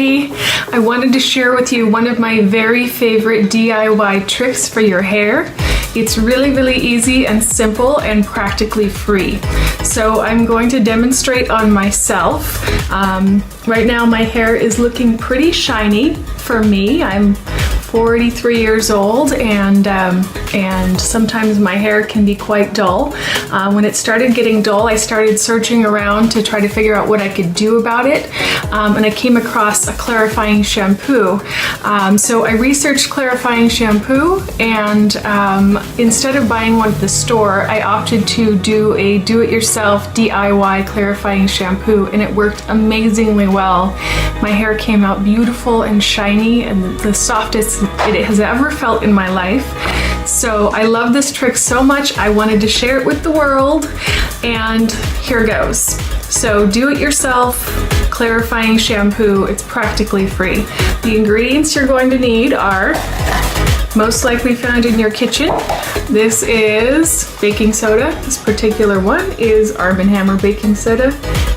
everybody. I wanted to share with you one of my very favorite DIY tricks for your hair. It's really easy and simple and practically free. So I'm going to demonstrate on myself. Right now my hair is looking pretty shiny for me. I'm 43 years old and sometimes my hair can be quite dull. When it started getting dull, I started searching around to try to figure out what I could do about it, and I came across a clarifying shampoo. So I researched clarifying shampoo, and instead of buying one at the store, I opted to do a do-it-yourself DIY clarifying shampoo, and it worked amazingly well. My hair came out beautiful and shiny and the softest it has ever felt in my life. So I love this trick so much, I wanted to share it with the world, and here goes. So do it yourself clarifying shampoo, it's practically free. The ingredients you're going to need are most likely found in your kitchen. This is baking soda. This particular one is Arm & Hammer baking soda.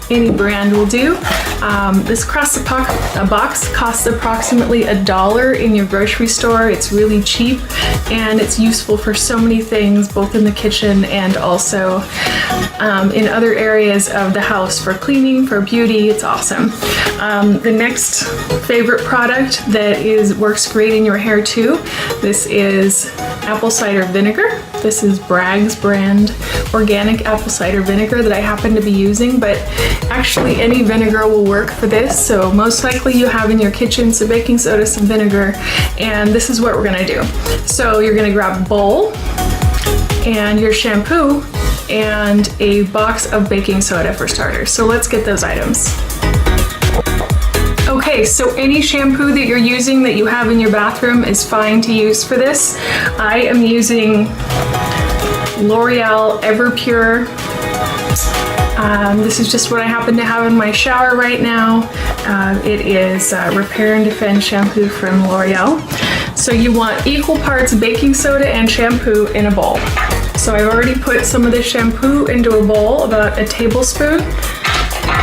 Any brand will do. This box costs approximately $1 in your grocery store. It's really cheap and it's useful for so many things, both in the kitchen and also in other areas of the house for cleaning, for beauty. It's awesome. The next favorite product that works great in your hair too, this is apple cider vinegar. This is Bragg's brand organic apple cider vinegar that I happen to be using, but actually any vinegar will work for this. So most likely you have in your kitchen some baking soda, some vinegar, and this is what we're gonna do. So you're gonna grab a bowl and your shampoo and a box of baking soda for starters. So let's get those items. Okay, so any shampoo that you're using that you have in your bathroom is fine to use for this. I am using L'Oreal Everpure. This is just what I happen to have in my shower right now. It is Repair and Defend shampoo from L'Oreal. So you want equal parts baking soda and shampoo in a bowl. So I've already put some of the shampoo into a bowl, about a tablespoon.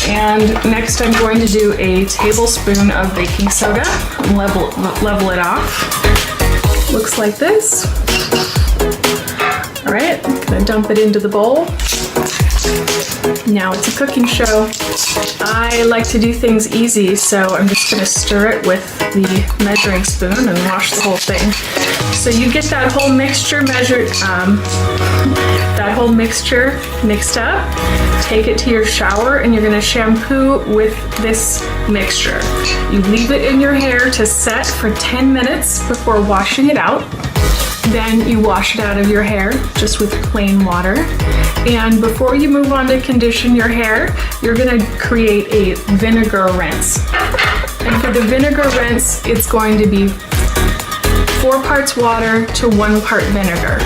And next I'm going to do a tablespoon of baking soda and level it off. Looks like this. All right, I'm gonna dump it into the bowl. Now it's a cooking show. I like to do things easy, so I'm just gonna stir it with the measuring spoon and wash the whole thing. So you get that whole mixture mixed up, take it to your shower, and you're gonna shampoo with this mixture. You leave it in your hair to set for 10 minutes before washing it out. Then you wash it out of your hair just with plain water. And before you move on to condition your hair, you're gonna create a vinegar rinse. And for the vinegar rinse, it's going to be 4 parts water to 1 part vinegar.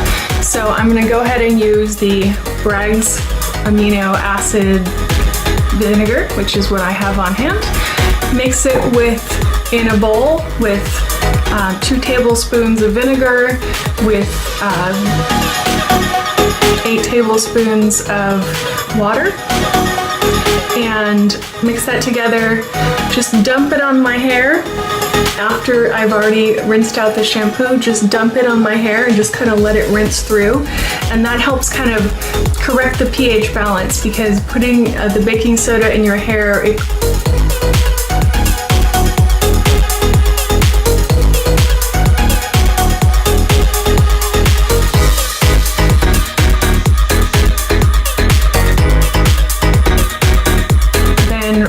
So I'm gonna go ahead and use the Bragg's amino acid vinegar, which is what I have on hand. Mix it in a bowl with 2 tablespoons of vinegar with 8 tablespoons of water, and mix that together. Just dump it on my hair. After I've already rinsed out the shampoo, just dump it on my hair and just kind of let it rinse through. And that helps kind of correct the pH balance, because putting the baking soda in your hair,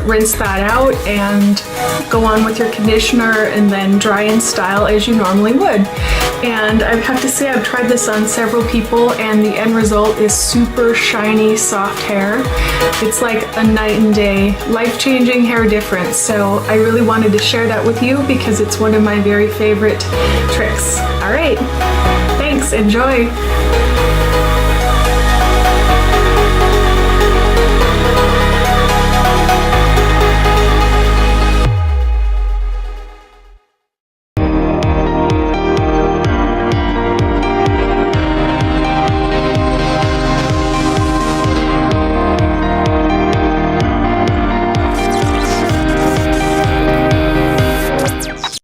rinse that out and go on with your conditioner and then dry in style as you normally would. And I have to say, I've tried this on several people and the end result is super shiny, soft hair. It's like a night and day, life-changing hair difference. So I really wanted to share that with you because it's one of my very favorite tricks. All right, thanks, enjoy.